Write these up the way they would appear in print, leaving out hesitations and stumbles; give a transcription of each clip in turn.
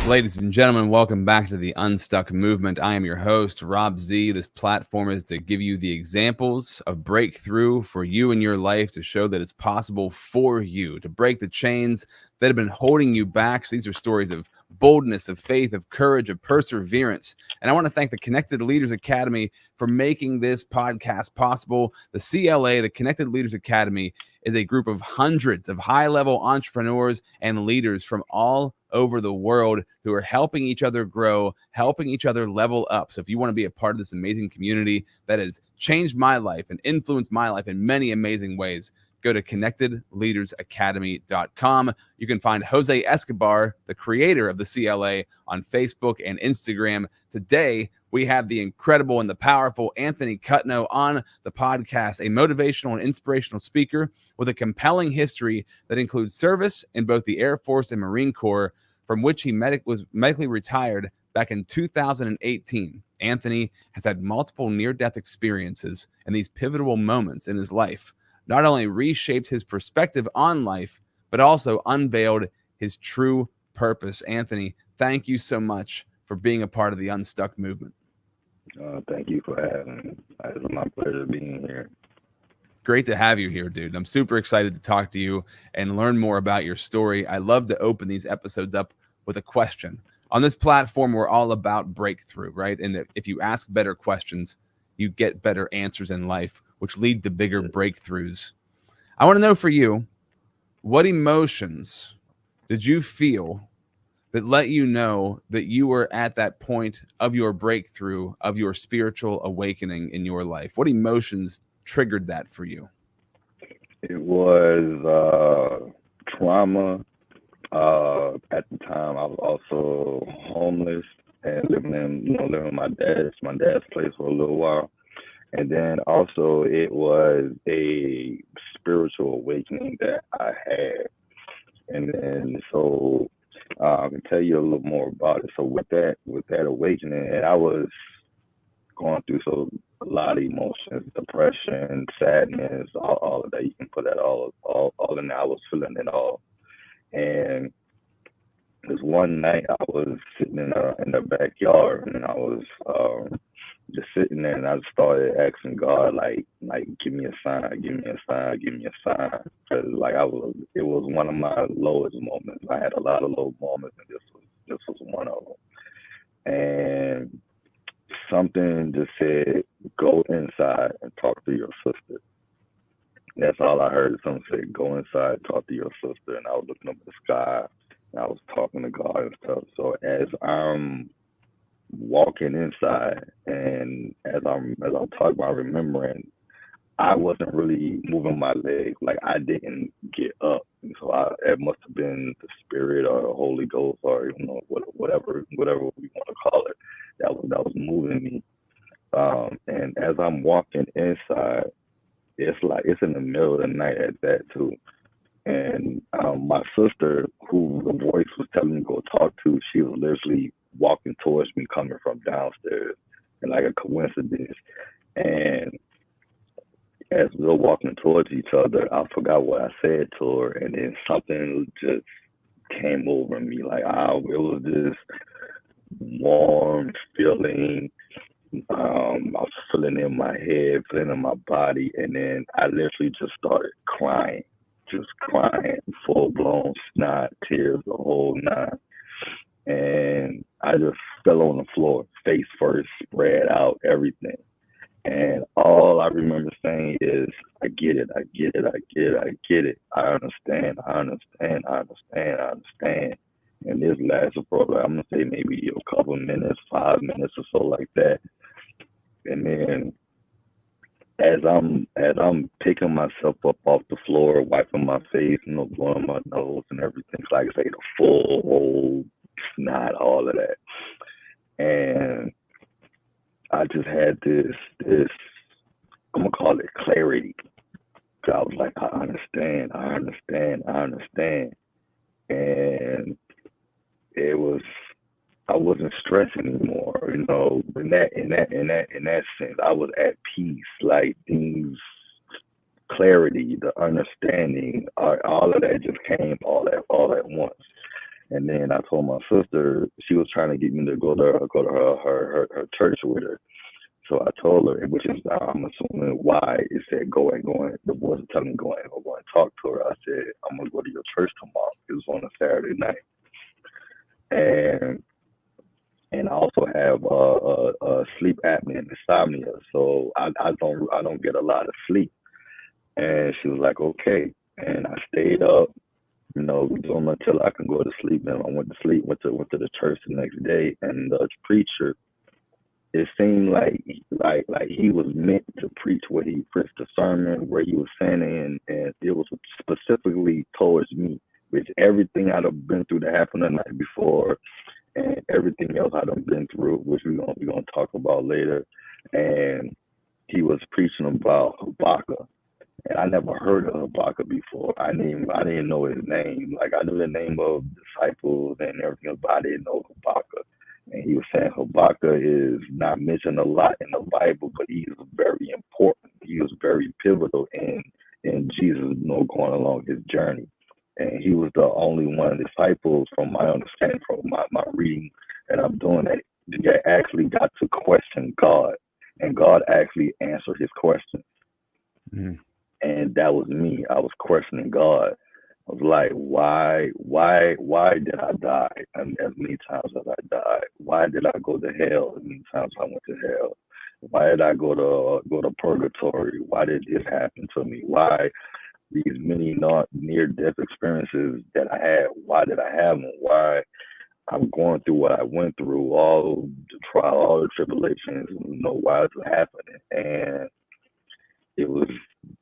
Ladies and gentlemen, welcome back to the Unstuck movement. I am your host, Rob Z. This platform is to give you the examples of breakthrough for you in your life, to show that it's possible for you to break the chains that have been holding you back. So these are stories of boldness, of faith, of courage, of perseverance. And I want to thank the Connected Leaders Academy for making this podcast possible. The CLA, the Connected Leaders Academy, is a group of hundreds of high-level entrepreneurs and leaders from all over the world who are helping each other grow, helping each other level up. So if you want to be a part of this amazing community that has changed my life and influenced my life in many amazing ways, go to connectedleadersacademy.com. You can find Jose Escobar, the creator of the CLA, on Facebook and Instagram. Today, we have the incredible and the powerful Anthony Cutno on the podcast, a motivational and inspirational speaker with a compelling history that includes service in both the Air Force and Marine Corps, from which he was medically retired back in 2018. Anthony has had multiple near-death experiences, and these pivotal moments in his life not only reshaped his perspective on life, but also unveiled his true purpose. Anthony, thank you so much for being a part of the Unstuck movement. Thank you for having me. It's my pleasure being here. Great to have you here, dude. I'm super excited to talk to you and learn more about your story. I love to open these episodes up with a question. On this platform, we're all about breakthrough, right? And if you ask better questions, you get better answers in life, which lead to bigger breakthroughs. I want to know for you, what emotions did you feel that let you know that you were at that point of your breakthrough, of your spiritual awakening in your life? What emotions triggered that for you? It was trauma. At the time, I was also homeless and living with my dad's place for a little while. And then also it was a spiritual awakening that I had. And then so I can tell you a little more about it. So with that awakening, and I was going through a lot of emotions, depression, sadness, all of that. You can put that all in there. I was feeling it all. And this one night I was sitting in the backyard, and I was just sitting there, and I started asking God, like give me a sign, give me a sign, give me a sign. Because it was one of my lowest moments. I had a lot of low moments, and this was one of them. And something just said, go inside and talk to your sister. That's all I heard. Someone said, go inside, talk to your sister. And I was looking up at the sky, and I was talking to God and stuff. So as I'm walking inside, and as I'm talking about remembering, I wasn't really moving my legs. Like, I didn't get up. And so it must have been the Spirit or the Holy Ghost, or whatever we want to call it, that was moving me. And as I'm walking inside, it's in the middle of the night at that too. And my sister, who the voice was telling me to go talk to, she was literally walking towards me, coming from downstairs, and like a coincidence. And as we were walking towards each other, I forgot what I said to her, and then something just came over me. Like, it was this warm feeling. I was feeling in my head, feeling in my body, and then I literally just started crying, full blown snot, tears, the whole nine. And I just fell on the floor, face first, spread out, everything. And all I remember saying is, I get it, I get it, I get it, I get it. I understand, I understand, I understand, I understand. And this lasted for, I'm going to say maybe a couple of minutes, 5 minutes or so, like that. And then as I'm picking myself up off the floor, wiping my face, blowing my nose and everything, like I say, the full whole snot, all of that. And I just had this I'm gonna call it clarity. So I was like, I understand, I understand, I understand. And it was, I wasn't stressing anymore, you know, in that sense. I was at peace, like things, clarity, the understanding, all of that just came all at once. And then I told my sister, she was trying to get me to go to her church with her. So I told her, which is I'm assuming why it said go and the boys were telling me go and talk to her. I said I'm gonna go to your church tomorrow. It was on a Saturday night, and I also have sleep apnea and insomnia, so I don't get a lot of sleep. And she was like, okay, and I stayed up, you know, doing until I can go to sleep. And I went to sleep, went to the church the next day, and the preacher, it seemed like he was meant to preach what he preached the sermon, where he was saying, and it was specifically towards me, which everything I'd have been through that happened the night before, and everything else I'd have been through, which we're gonna talk about later. And he was preaching about Habakkuk, and I never heard of Habakkuk before. I didn't know his name. Like I knew the name of disciples and everything else, but I didn't know Habakkuk. And he was saying Habakkuk is not mentioned a lot in the Bible, but he's very important. He was very pivotal in Jesus, you know, going along his journey. And he was the only one of the disciples, from my understanding, from my reading that I'm doing, that actually got to question God, and God actually answered his question. Mm. And that was me. I was questioning God. I was like, why did I die? And as many times as I died, why did I go to hell? As many times I went to hell. Why did I go to purgatory? Why did this happen to me? Why these many not near death experiences that I had? Why did I have them? Why I'm going through what I went through, all the trial, all the tribulations? You know, why is it happening? And it was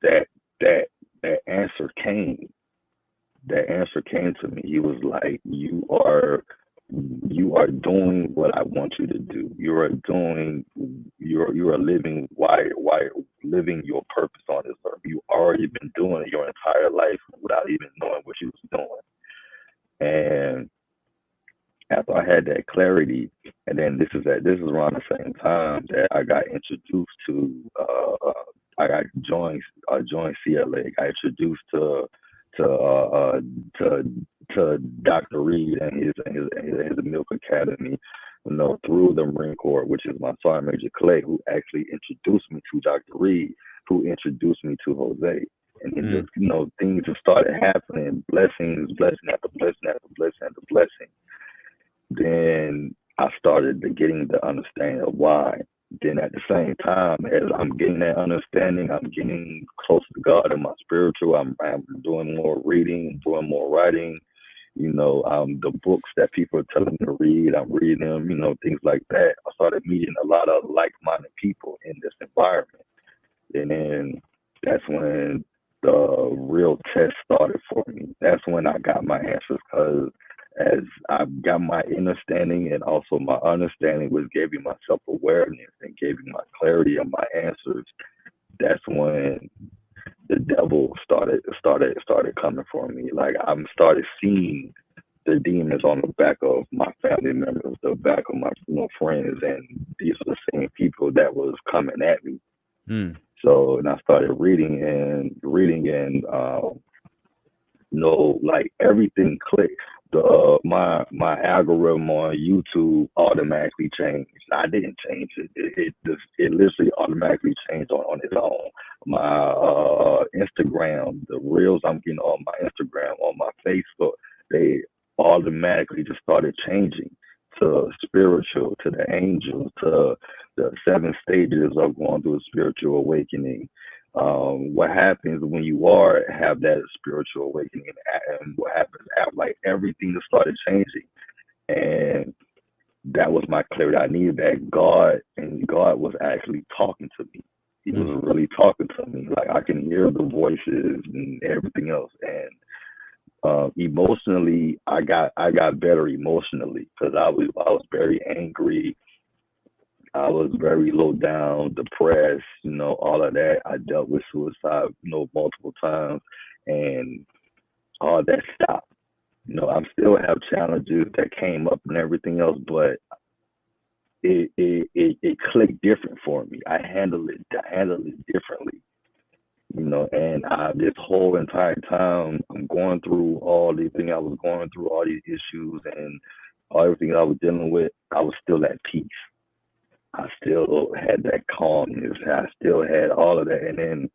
that that that answer came. That answer came to me. He was like, you are doing what I want you to do. You are living why living your purpose on this earth. You already been doing it your entire life without even knowing what you was doing. And after I had that clarity, and then this is around the same time that I got introduced to I got joined CLA. Got introduced to uh, to to Dr. Reed and his Milk Academy, you know, through the Marine Corps, which is my Sergeant Major Clay, who actually introduced me to Dr. Reed, who introduced me to Jose. And it just, you know, things just started happening, blessings, blessing after blessing after blessing after blessing. Then I started getting the understanding of why. Then at the same time, as I'm getting that understanding, I'm getting closer to God in my spiritual. I'm doing more reading, doing more writing. You know, the books that people are telling me to read, I'm reading them. You know, things like that. I started meeting a lot of like-minded people in this environment, and then that's when the real test started for me. That's when I got my answers, because as I got my understanding, and also my understanding was giving my self awareness and giving my clarity on my answers, that's when the devil started coming for me. Like I started seeing the demons on the back of my family members, the back of my, you know, friends, and these are the same people that was coming at me. Mm. So, and I started reading, and you know, like everything clicked. My algorithm on YouTube automatically changed. I didn't change it. It literally automatically changed on its own. My Instagram, the reels I'm getting on my Instagram, on my Facebook, they automatically just started changing to spiritual, to the angels, to the 7 stages of going through a spiritual awakening. What happens when you have that spiritual awakening, and what happens after, like everything just started changing. And that was my clarity. I needed that God was actually talking to me. He was really talking to me. Like I can hear the voices and everything else. And emotionally, I got better emotionally, because I was very angry. I was very low down, depressed, all of that. I dealt with suicide, multiple times, and all that stopped. I still have challenges that came up and everything else, but it clicked different for me. I handled it differently, and this whole entire time I'm going through all these things I was going through, all these issues and everything I was dealing with, I was still at peace. I still had that calmness. I still had all of that. And then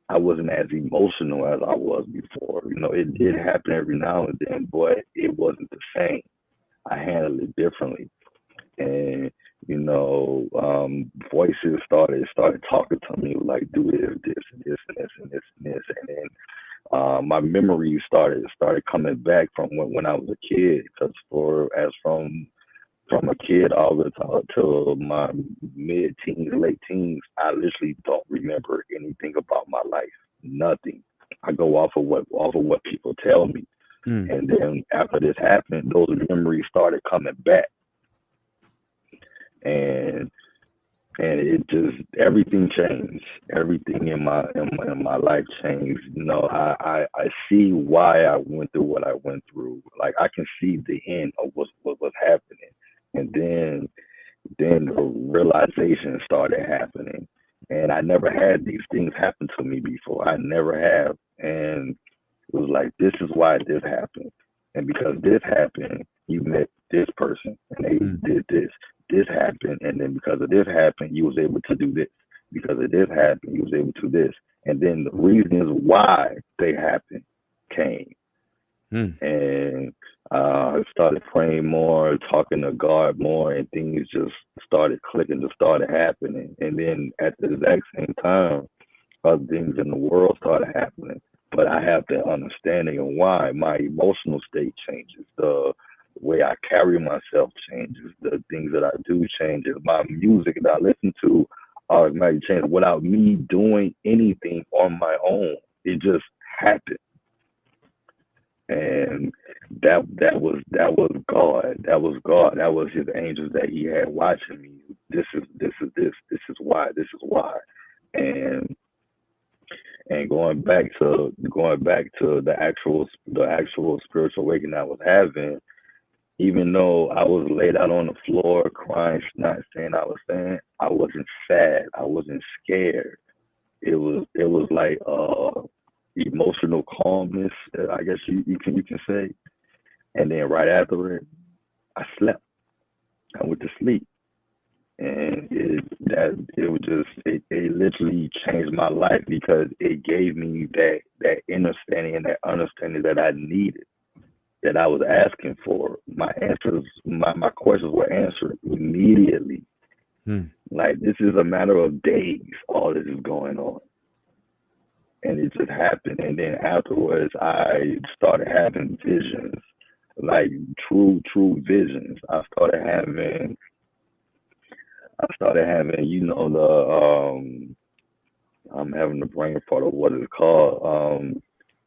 I wasn't as emotional as I was before. It did happen every now and then, but it wasn't the same. I handled it differently. And, voices started talking to me like, do this, and this, and this, and this, and this. And then my memories started coming back from when I was a kid, because from a kid all the time till my mid-teens, late teens, I literally don't remember anything about my life. Nothing. I go off of what people tell me. And then after this happened, those memories started coming back. And it just, everything changed. Everything in my life changed. I see why I went through what I went through. Like, I can see the end of what was happening. And then the realization started happening. And I never had these things happen to me before. I never have. And it was like, this is why this happened. And because this happened, you met this person and they did this. This happened. And then because of this happened, you was able to do this. Because of this happened, you was able to do this. And then the reasons why they happened came. And I started praying more, talking to God more, and things just started clicking, just started happening. And then at the exact same time, other things in the world started happening. But I have the understanding of why. My emotional state changes, the way I carry myself changes, the things that I do changes, my music that I listen to automatically changes without me doing anything on my own. It just happened. And that was God. That was God. That was his angels that he had watching me. This is why. And going back to the actual spiritual awakening I was having, even though I was laid out on the floor crying, not saying I wasn't sad. I wasn't scared. It was like emotional calmness, I guess you can say. And then right after it, I slept. I went to sleep. And it literally changed my life, because it gave me that understanding and that understanding that I needed, that I was asking for. My answers, my questions were answered immediately. Like, this is a matter of days, all this is going on. And it just happened. And then afterwards, I started having visions, like true visions. I started having, I'm having the brain fart of what it's called.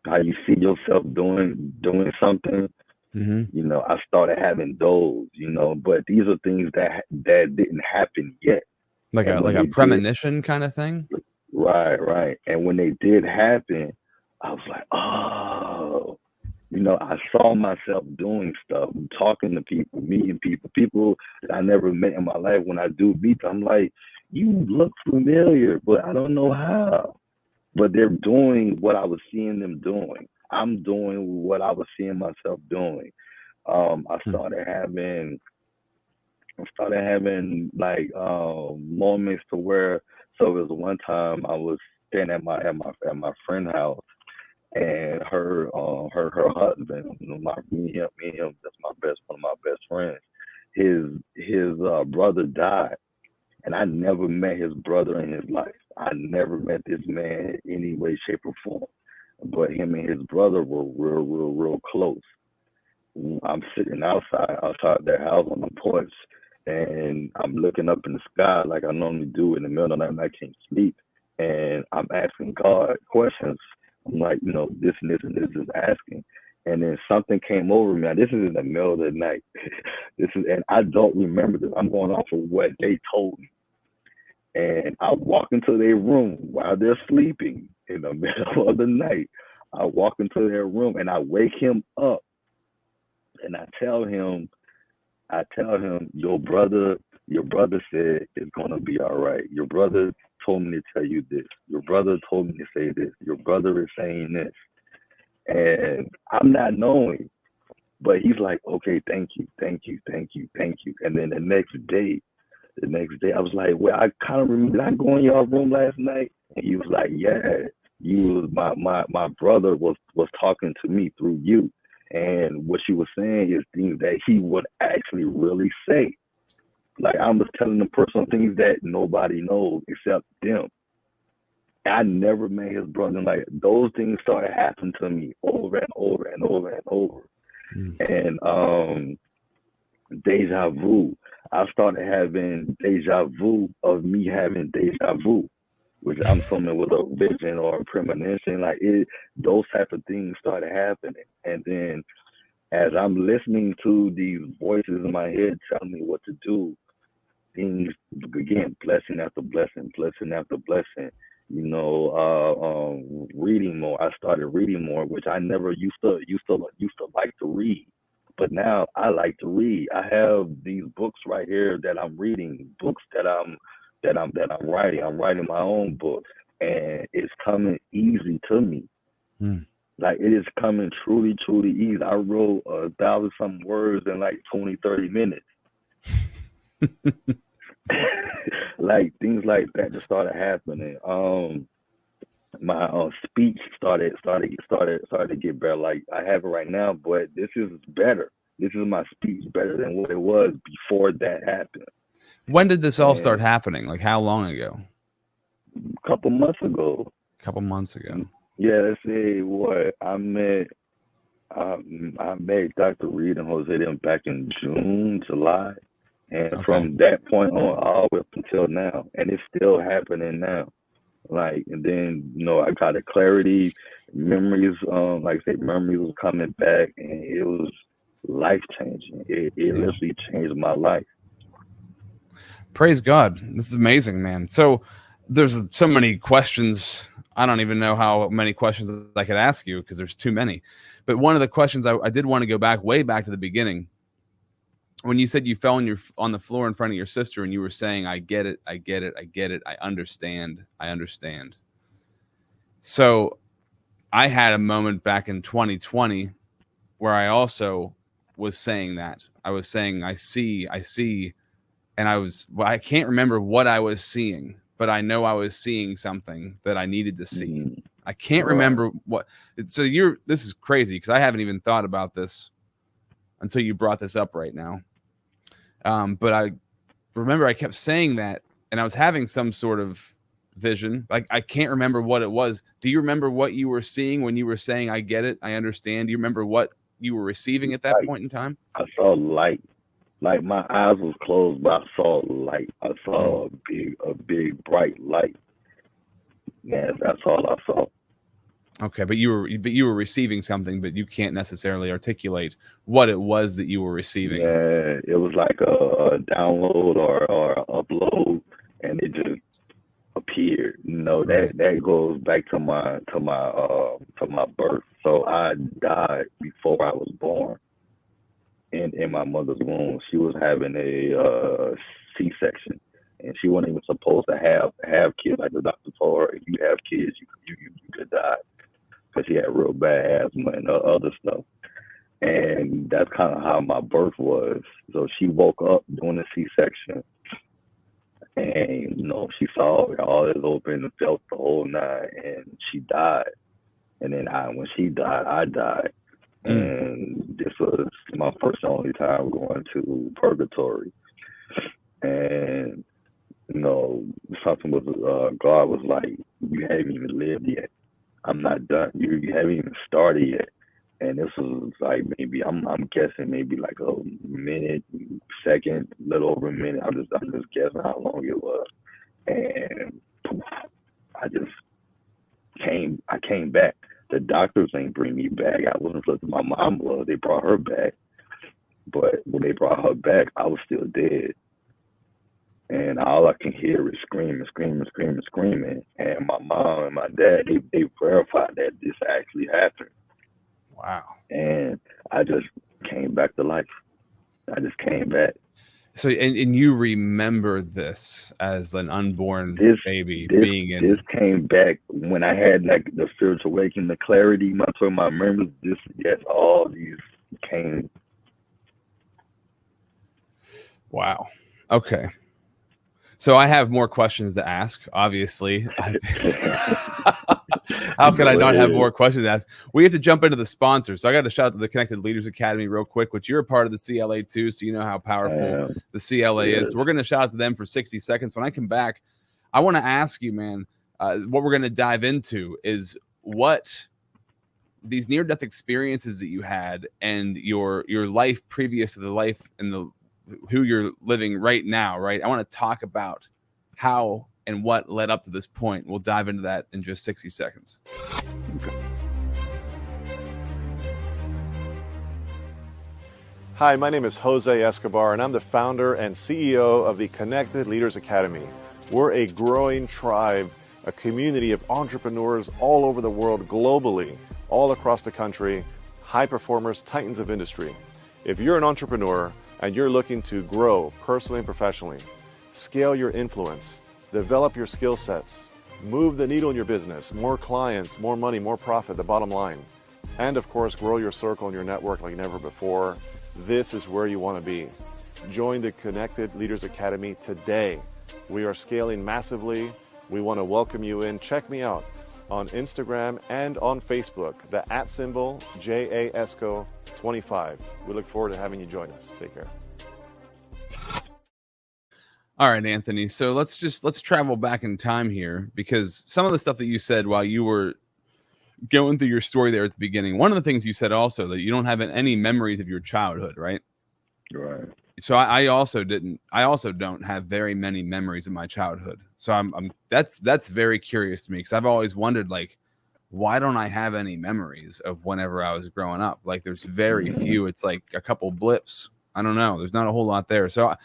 How you see yourself doing something. I started having those, but these are things that didn't happen yet. Like a premonition kind of thing? Right. And when they did happen, I was like, oh, I saw myself doing stuff, talking to people, meeting people that I never met in my life. When I do meet them, I'm like, you look familiar, but I don't know how. But they're doing what I was seeing them doing. I'm doing what I was seeing myself doing. I started having like moments to where, so it was one time I was staying at my friend's house, and her husband, me and him, that's one of my best friends. His brother died, and I never met his brother in his life. I never met this man in any way, shape, or form. But him and his brother were real close. I'm sitting outside their house on the porch, and I'm looking up in the sky like I normally do in the middle of the night when I can't sleep. And I'm asking God questions. I'm like, this and this and this is asking. And then something came over me. Now, this is in the middle of the night. And I don't remember this. I'm going off of what they told me. And I walk into their room while they're sleeping in the middle of the night. I walk into their room and I wake him up, and I tell him, your brother said it's gonna be all right. Your brother told me to tell you this. Your brother told me to say this. Your brother is saying this. And I'm not knowing. But he's like, okay, thank you. And then the next day, I was like, well, I kind of remember, did I go in your room last night? And he was like, yeah, my brother was talking to me through you. And what she was saying is things that he would actually really say. Like, I was telling them personal things that nobody knows except them. I never met his brother. And like, those things started happening to me over and over and over and over. And deja vu. I started having deja vu of me having deja vu, which I'm assuming was a vision or a premonition. Like, those type of things started happening. And then as I'm listening to these voices in my head telling me what to do, things, again, blessing after blessing, reading more. I started reading more, which I never used to like to read. But now I like to read. I have these books right here that I'm reading, books that I'm writing. I'm writing my own book, and it's coming easy to me. Like, it is coming truly, truly easy. I wrote 1,000-something words in like 20, 30 minutes. Like, things like that just started happening. My speech started to get better. Like, I have it right now, but this is better. This is my speech better than what it was before that happened. When did this all start happening? Like, how long ago? A couple months ago. Yeah, let's say what I met Dr. Reed and Jose them back in June, July. And from that point on, all the way up until now. And it's still happening now. Like, and then, I got a clarity, memories, like I said, memories was coming back, and it was life changing. It literally changed my life. Praise God. This is amazing, man. So there's so many questions. I don't even know how many questions I could ask you because there's too many. But one of the questions I did want to go way back to the beginning. When you said you fell on the floor in front of your sister and you were saying, I get it, I understand. So I had a moment back in 2020 where I also was saying that. I was saying, I see. And I can't remember what I was seeing, but I know I was seeing something that I needed to see. I can't remember what. So this is crazy because I haven't even thought about this until you brought this up right now. But I remember I kept saying that, and I was having some sort of vision. Like, I can't remember what it was. Do you remember what you were seeing when you were saying, I get it, I understand? Do you remember what you were receiving at that point in time? I saw light. Like, my eyes was closed, but I saw light. I saw a big, bright light. Yeah, that's all I saw. Okay, but you were receiving something, but you can't necessarily articulate what it was that you were receiving. Yeah, it was like a download or an upload, and it just appeared. That goes back to my birth. So I died before I was born. In my mother's womb, she was having a C-section, and she wasn't even supposed to have kids. Like, the doctor told her, if you have kids, you could die, because she had real bad asthma and other stuff. And that's kind of how my birth was. So she woke up during the C-section, and she saw all is open and felt the whole nine, and she died. And then when she died, I died. And this was my first and only time going to purgatory. And something was God was like, you haven't even lived yet. I'm not done. You haven't even started yet. And this was like, maybe I'm guessing maybe like a minute, second, little over a minute. I'm just guessing how long it was. And poof, I came back. The doctors ain't bring me back. I wasn't supposed to. My mom was. They brought her back, but when they brought her back, I was still dead. And all I can hear is screaming, screaming, screaming, screaming. And my mom and my dad, they verified that this actually happened. Wow. And I just came back to life. I just came back. So, and you remember this as an unborn baby being in. This came back when I had like the spiritual awakening, the clarity, my memories. All these came. Wow. Okay. So I have more questions to ask, obviously. How could I not have more questions to ask? We have to jump into the sponsors. So I got to shout out to the Connected Leaders Academy real quick, which you're a part of the CLA too, so you know how powerful the CLA is. So we're going to shout out to them for 60 seconds. When I come back, I want to ask you, man, what we're going to dive into is what these near-death experiences that you had and your life previous to the life and who you're living right now, right? I want to talk about how and what led up to this point. We'll dive into that in just 60 seconds. Hi, my name is Jose Escobar, and I'm the founder and CEO of the Connected Leaders Academy. We're a growing tribe, a community of entrepreneurs all over the world, globally, all across the country, high performers, titans of industry. If you're an entrepreneur and you're looking to grow personally and professionally, scale your influence, develop your skill sets, move the needle in your business, more clients, more money, more profit, the bottom line, and of course, grow your circle and your network like never before, this is where you want to be. Join the Connected Leaders Academy today. We are scaling massively. We want to welcome you in. Check me out on Instagram and on Facebook, the @ JASCO25. We look forward to having you join us. Take care. All right, Anthony. So let's travel back in time here, because some of the stuff that you said while you were going through your story there at the beginning, one of the things you said also that you don't have any memories of your childhood, right? Right. So I also don't have very many memories of my childhood. So that's very curious to me, because I've always wondered, like, why don't I have any memories of whenever I was growing up? Like, there's very few. It's like a couple blips. I don't know. There's not a whole lot there. So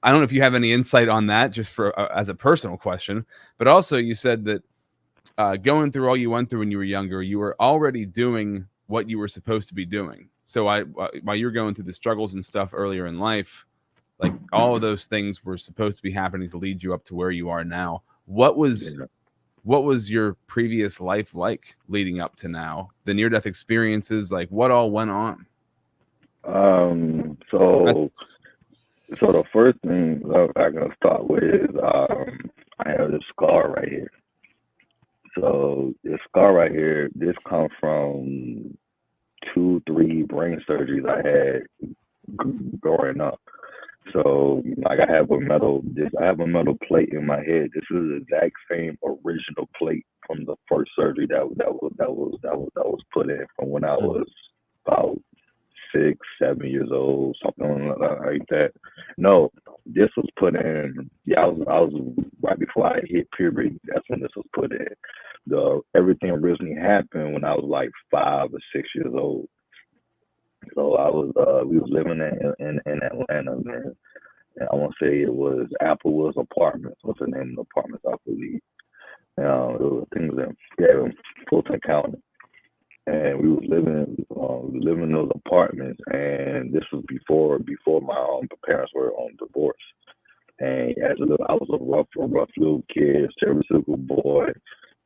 I don't know if you have any insight on that, just for as a personal question. But also, you said that going through all you went through when you were younger, you were already doing what you were supposed to be doing. So while you're going through the struggles and stuff earlier in life, like, all of those things were supposed to be happening to lead you up to where you are now. What was your previous life like leading up to now? The near-death experiences, like, what all went on? So the first thing I'm gonna start with is I have this scar right here. So this scar right here, this comes from 2-3 brain surgeries I had growing up. So, like, I have a metal plate in my head. This is the exact same original plate from the first surgery that was put in from when I was about 6-7 years old, something like that. No, this was put in. Yeah, I was right before I hit puberty. That's when this was put in. Everything originally happened when I was like 5 or 6 years old. So we was living in Atlanta, man. And I want to say it was Applewood's Apartments. What's the name of the apartments, I believe? It was things in Fulton County. And we was living in those apartments, and this was before my parents were on divorce. And I was a rough little kid, stereotypical boy,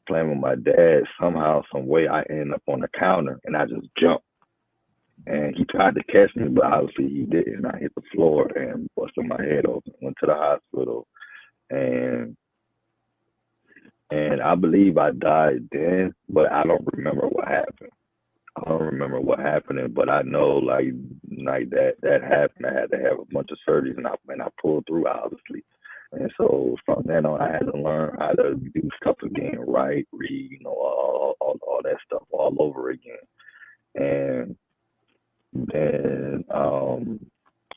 playing with my dad. Somehow, some way, I ended up on the counter, and I just jumped. And he tried to catch me, but obviously he didn't. I hit the floor and busted my head open. Went to the hospital, and I believe I died then, but I don't remember what happened. I don't remember what happened, but I know like that happened. I had to have a bunch of surgeries, and I pulled through, obviously. And so from then on, I had to learn how to do stuff again, write, read, all that stuff all over again. And then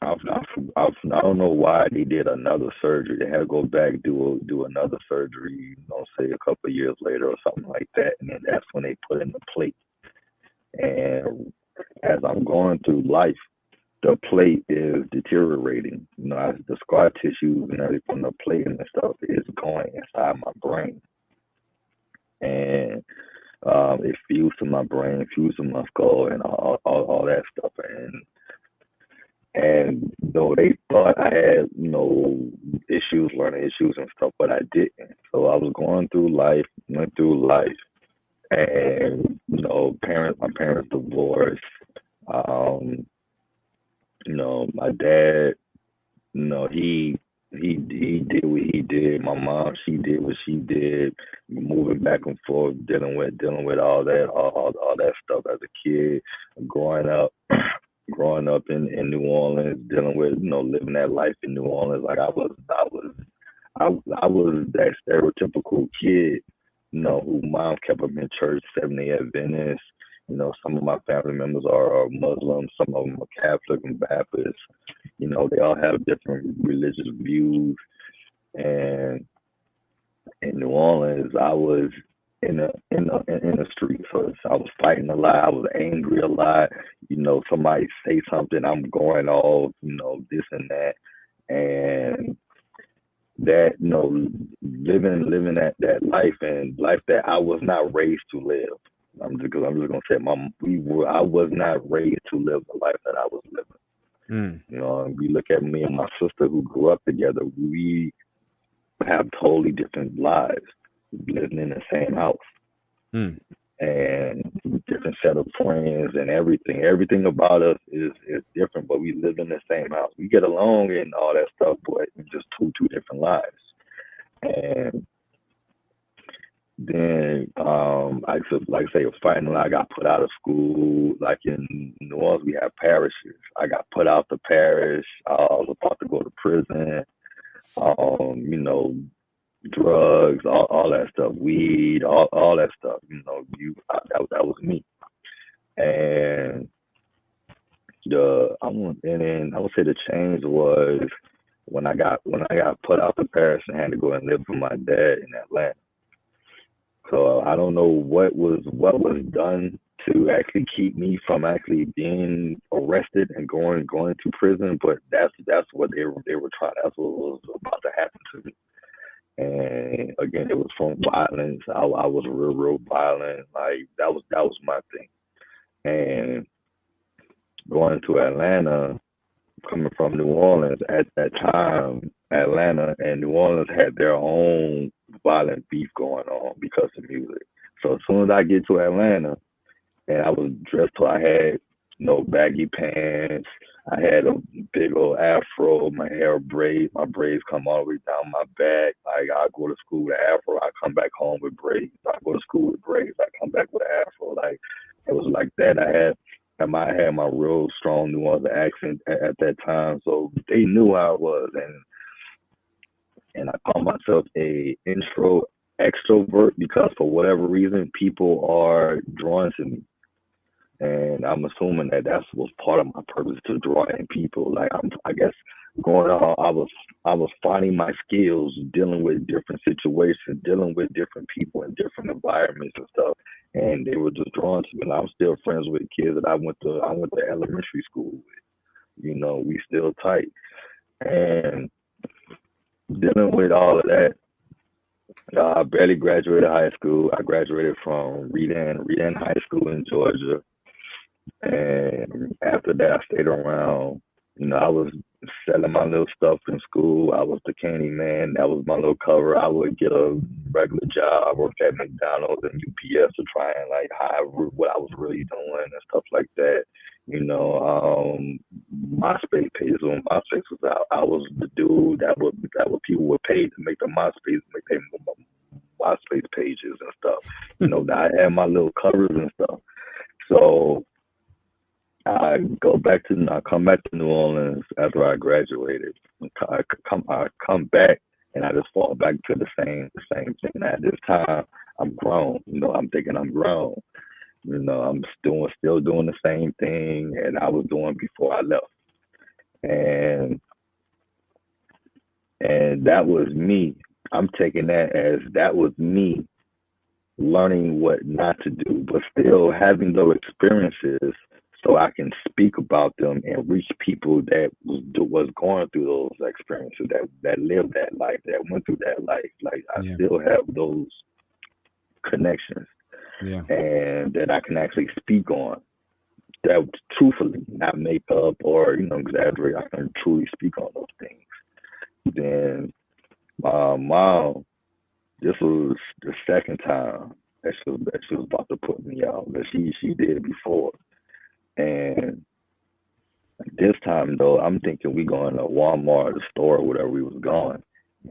I I don't know why they did another surgery. They had to go back do another surgery, say a couple of years later or something like that, and then that's when they put in the plate. And as I'm going through life, the plate is deteriorating. The scar tissues and everything from the plate and stuff is going inside my brain, and it fused to my brain, fused to my skull, and all that stuff. And though they thought I had, issues, learning issues and stuff, but I didn't. So I was going through life, went through life, and my parents divorced. My dad, he did what he did. My mom, she did what she did, moving back and forth, dealing with all that stuff as a kid, growing up in New Orleans, dealing with living that life in New Orleans. Like I was that stereotypical kid, who mom kept up in church, Seventh-day Adventist. Some of my family members are Muslims, some of them are Catholic and Baptist. They all have different religious views. And in New Orleans, I was in the streets. So I was fighting a lot. I was angry a lot. Somebody say something, I'm going off. This and that, and that living that life and life that I was not raised to live. I'm just gonna say, I was not raised to live the life that I was living. And we look at me and my sister who grew up together. We have totally different lives, living in the same house, and different set of friends and everything. Everything about us is different, but we live in the same house. We get along and all that stuff, but it's just two different lives. And then I finally I got put out of school. Like in New Orleans, we have parishes. I got put out the parish. I was about to go to prison. Drugs, all that stuff, weed, all that stuff. That was me. And I would say the change was when I got put out the parish and had to go and live with my dad in Atlanta. So I don't know what was done to actually keep me from actually being arrested and going to prison, but that's what they were trying. That's what was about to happen to me. And again, it was from violence. I was real violent. Like that was my thing. And going to Atlanta, coming from New Orleans at that time, Atlanta and New Orleans had their own violent beef going on because of music. So as soon as I get to Atlanta, and I was dressed till I had baggy pants, I had a big old afro, my hair braids, my braids come all the way down my back. Like I go to school with an afro, I come back home with braids. I go to school with braids, I come back with an afro. Like it was like that. I had my real strong New Orleans accent at that time, so they knew how I was, and I call myself a extrovert because for whatever reason people are drawn to me. And I'm assuming that was part of my purpose, to draw in people. Like I guess going on, I was finding my skills dealing with different situations, dealing with different people in different environments and stuff. And they were just drawn to me. And I'm still friends with kids that I went to elementary school with. We still tight. And dealing with all of that, I barely graduated high school. I graduated from Redan High School in Georgia. And after that, I stayed around. I was selling my little stuff in school. I was the candy man. That was my little cover. I would get a regular job. I worked at McDonald's and UPS to try and hide what I was really doing and stuff like that. MySpace pages on MySpace was out. I was the dude that people would pay to make the make their MySpace pages and stuff. I had my little covers and stuff. So I come back to New Orleans after I graduated. I come back and I just fall back to the same thing. At this time, I'm grown. I'm thinking I'm grown. I'm still doing the same thing and I was doing before I left. and that was me. I'm taking that was me learning what not to do, but still having those experiences so I can speak about them and reach people that was going through those experiences, that lived that life, that went through that life. Like I still have those connections, and that I can actually speak on. That truthfully, not make up or exaggerate. I can truly speak on those things. Then my mom, this was the second time that she was about to put me out. That she did before, and this time though, I'm thinking we going to Walmart, the store, or whatever we was going,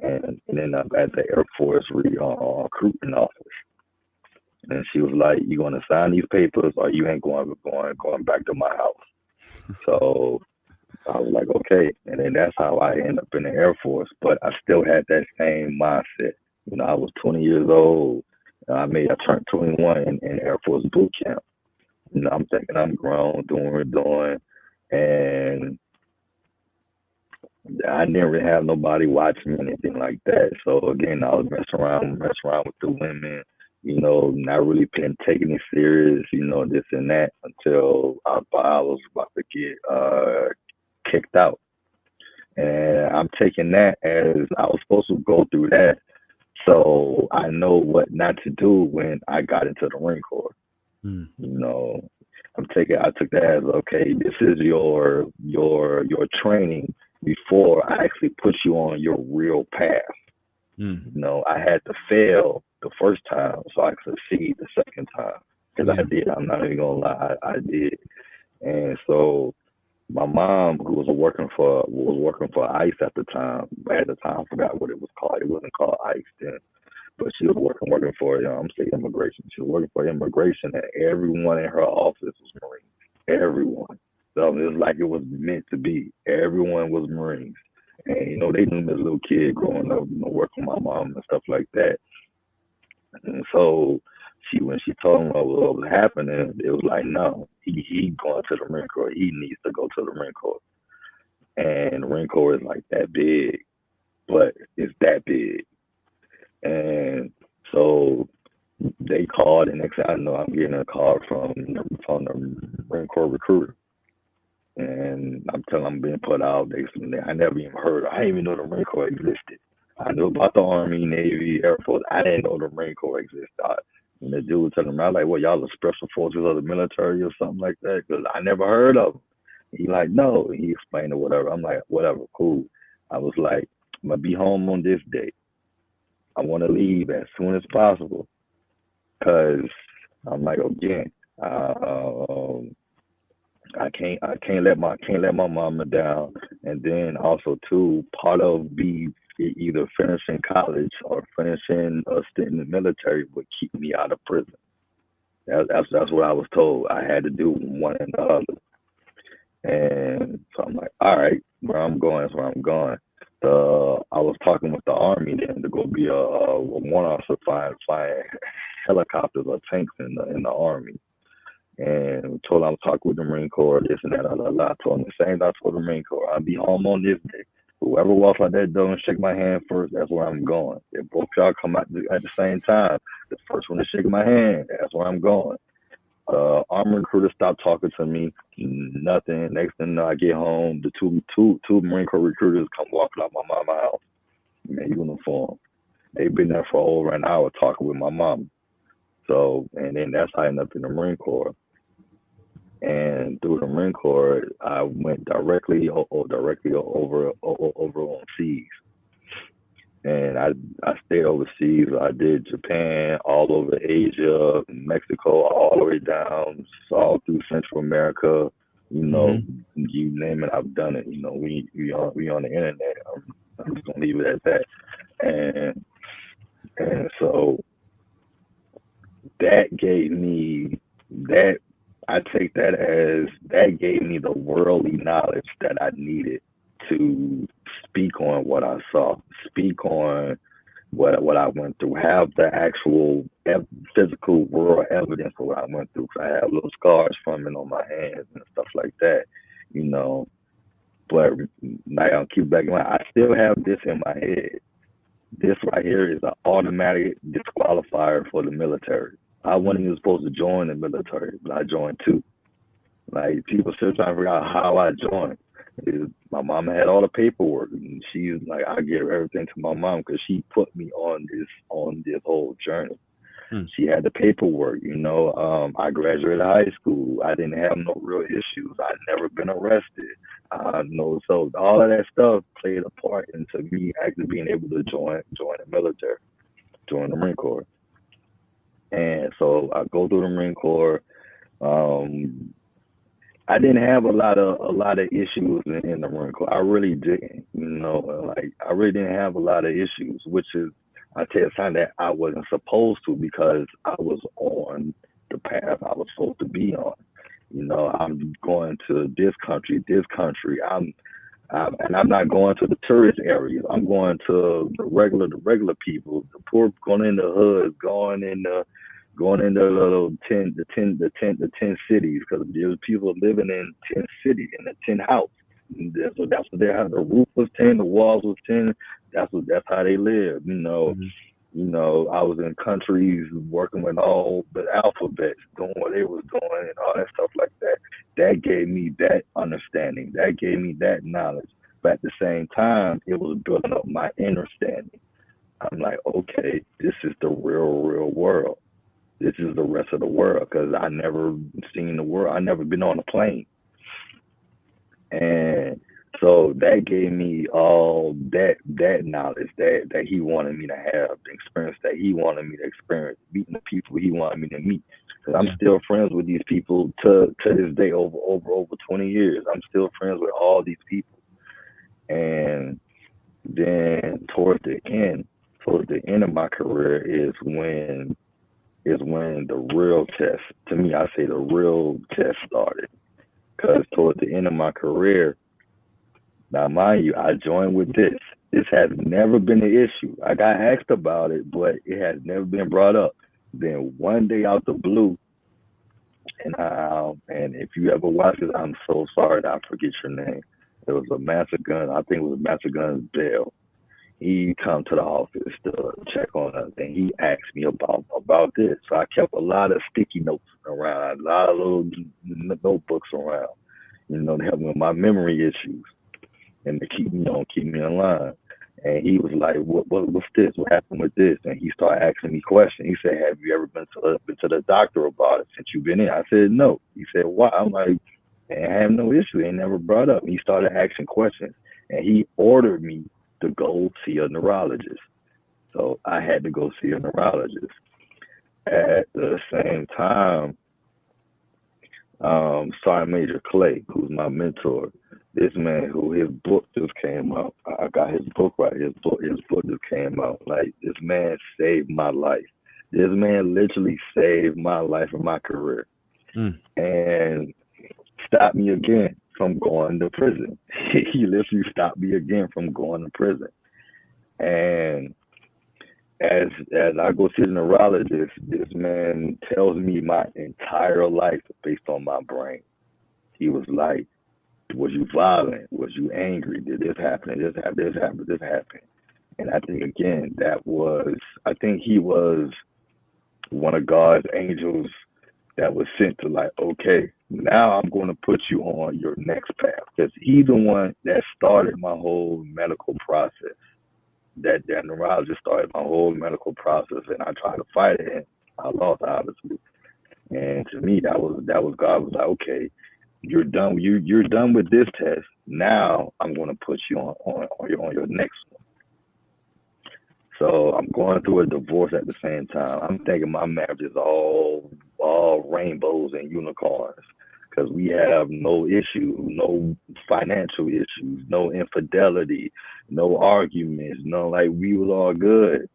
and then I'm at the Air Force recruiting office, and she was like, "You going to sign these papers, or you ain't going back to my house?" So I was like, "Okay," and then that's how I ended up in the Air Force. But I still had that same mindset. I was 20 years old. I turned 21 in Air Force boot camp. I'm thinking I'm grown, doing what we're doing, and I didn't really have nobody watching me, anything like that. So again, I was messing around with the women, not really taking it serious, this and that, until I was about to get kicked out. And I'm taking that as I was supposed to go through that, so I know what not to do when I got into the Marine Corps. I took that as, okay, this is your training before I actually put you on your real path. I had to fail the first time so I could succeed the second time, because I did. I'm not even gonna lie, I did. And so my mom, who was working for ICE at the time. At the time, I forgot what it was called. It wasn't called ICE then, but she was working for immigration. She was working for immigration, and everyone in her office was Marines. Everyone. So it was like it was meant to be. Everyone was Marines, and they knew me as a little kid growing up, working with my mom and stuff like that. And so when she told him what was happening, it was like, no, he going to the Marine Corps. He needs to go to the Marine Corps. And the Marine Corps is like that big, but it's that big. And so they called, and next thing I know, I'm getting a call from the Marine Corps recruiter. And I'm telling them I'm being put out. I never even heard. I didn't even know the Marine Corps existed. I knew about the Army, Navy, Air Force. I didn't know the Marine Corps existed. And the dude was telling me, I was like, "Well, y'all are special forces of the military or something like that?" Because I never heard of them. He like, "No." He explained it, whatever. I'm like, "Whatever, cool." I was like, "I'm going to be home on this date. I want to leave as soon as possible." Because I'm like, again, I can't let my mama down, and then also too, part of either finishing college or finishing a stint in the military would keep me out of prison. That's what I was told. I had to do one and the other, and so I'm like, all right, where I'm going is where I'm going. I was talking with the Army then to go be a one officer flying helicopters or tanks in the Army. And told him I was talking with the Marine Corps, this and that, I told him the same thing I told the Marine Corps. I'll be home on this day. Whoever walks out that door and shake my hand first, that's where I'm going. If both y'all come out at the same time, the first one to shake my hand, that's where I'm going. Army recruiter stopped talking to me, nothing. Next thing I get home, the two Marine Corps recruiters come walking out my mama's house in their uniform. They've been there for over an hour talking with my mom. So, and then that's how I ended up in the Marine Corps. And through the Marine Corps, I went directly over on seas. And I stayed overseas. I did Japan, all over Asia, Mexico, all the way down, all through Central America. You name it, I've done it. We on the internet. I'm just gonna leave it at that. And so that gave me that. I take that as that gave me the worldly knowledge that I needed to speak on what I saw, speak on what I went through, have the actual physical world evidence of what I went through. I have little scars from it on my hands and stuff like that, But like, I'll keep back in mind, I still have this in my head. This right here is an automatic disqualifier for the military. I wasn't even supposed to join the military, but I joined too. Like, people still trying to figure out how I joined. My mom had all the paperwork, and she's like, I give everything to my mom because she put me on this whole journey. She had the paperwork, I graduated high school. I didn't have no real issues. I'd never been arrested. So all of that stuff played a part into me actually being able to join the military, join the Marine Corps. And so I go through the Marine Corps. I didn't have a lot of issues in the Marine Corps. I really didn't, I really didn't have a lot of issues, which is, I tell you something that I wasn't supposed to, because I was on the path I was supposed to be on. I'm going to this country. And I'm not going to the tourist areas. I'm going to the regular people, the poor, going in the hoods, going in the little 10 cities, because there's people living in 10 cities in a 10 house. So that's what they have. The roof was 10, the walls was 10. That's how they live. I was in countries working with all the alphabets, doing what they was doing and all that stuff like that. That gave me that understanding. That gave me that knowledge. But at the same time, it was building up my understanding. I'm like, okay, this is the real world. This is the rest of the world, because I never seen the world. I never been on a plane. And so that gave me all that knowledge that he wanted me to have, the experience that he wanted me to experience, meeting the people he wanted me to meet. Because I'm still friends with these people to this day, over 20 years. I'm still friends with all these people. And then towards the end of my career is when the real test, to me, I say the real test started. Because towards the end of my career, now mind you, I joined with this. This has never been an issue. I got asked about it, but it has never been brought up. Then one day out the blue, and if you ever watch this, I'm so sorry that I forget your name. It was a Master Gun. I think it was Master Gun's Bell. He come to the office to check on us, and he asked me about this. So I kept a lot of sticky notes around, a lot of little notebooks around, to help me with my memory issues and to keep me in line. And he was like, what's this? What happened with this? And he started asking me questions. He said, have you ever been to the doctor about it since you've been in? I said, no. He said, why? I'm like, I have no issue. It ain't never brought up. And he started asking questions, and he ordered me to go see a neurologist. So I had to go see a neurologist. At the same time, Sergeant Major Clay, who's my mentor, this man who his book just came out. I got his book right. His book just came out. Like, this man saved my life. This man literally saved my life and my career. And stopped me again from going to prison. He literally stopped me again from going to prison. And as I go see the neurologist, this man tells me my entire life based on my brain. He was like, was you violent? Was you angry? Did this happen? This happened. And I think, again, I think he was one of God's angels that was sent to, like, okay, now I'm going to put you on your next path. Because he's the one that started my whole medical process. That neurologist started my whole medical process, and I tried to fight it, and I lost, obviously. And to me, that was God was like, okay, you're done. You're done with this test. Now I'm going to put you on your next one. So I'm going through a divorce at the same time. I'm thinking my marriage is all rainbows and unicorns, because we have no issue, no financial issues, no infidelity, no arguments, no, like, we was all good.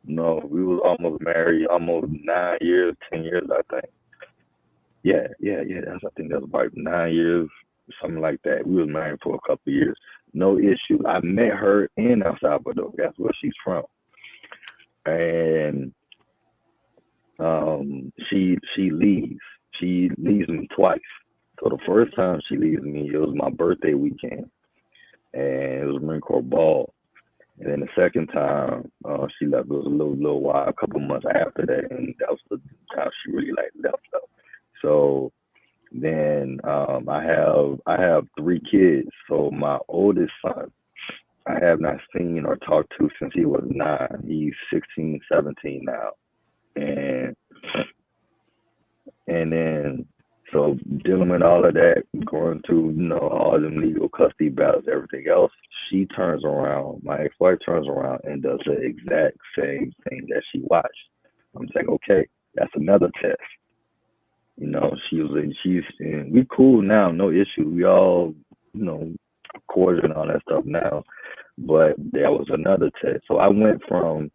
No, we was almost married, almost 9 years, 10 years, I think. Yeah. I think that's about 9 years, something like that. We was married for a couple of years. No issue. I met her in El Salvador. That's where she's from. And she leaves. She leaves me twice. So the first time she leaves me, it was my birthday weekend. and it was Marine Corps ball. And then the second time she left, it was a little while, a couple months after that, and that was the time she really like left up. So then I have 3 kids. So my oldest son, I have not seen or talked to since he was 9. He's 16, 17 now, and then so dealing with all of that, going through all them legal custody battles, everything else, she turns around. My ex-wife turns around and does the exact same thing that she watched. I'm saying, okay, that's another test. She's and we cool now, no issue. We all cordial and all that stuff now. But there was another test. So I went from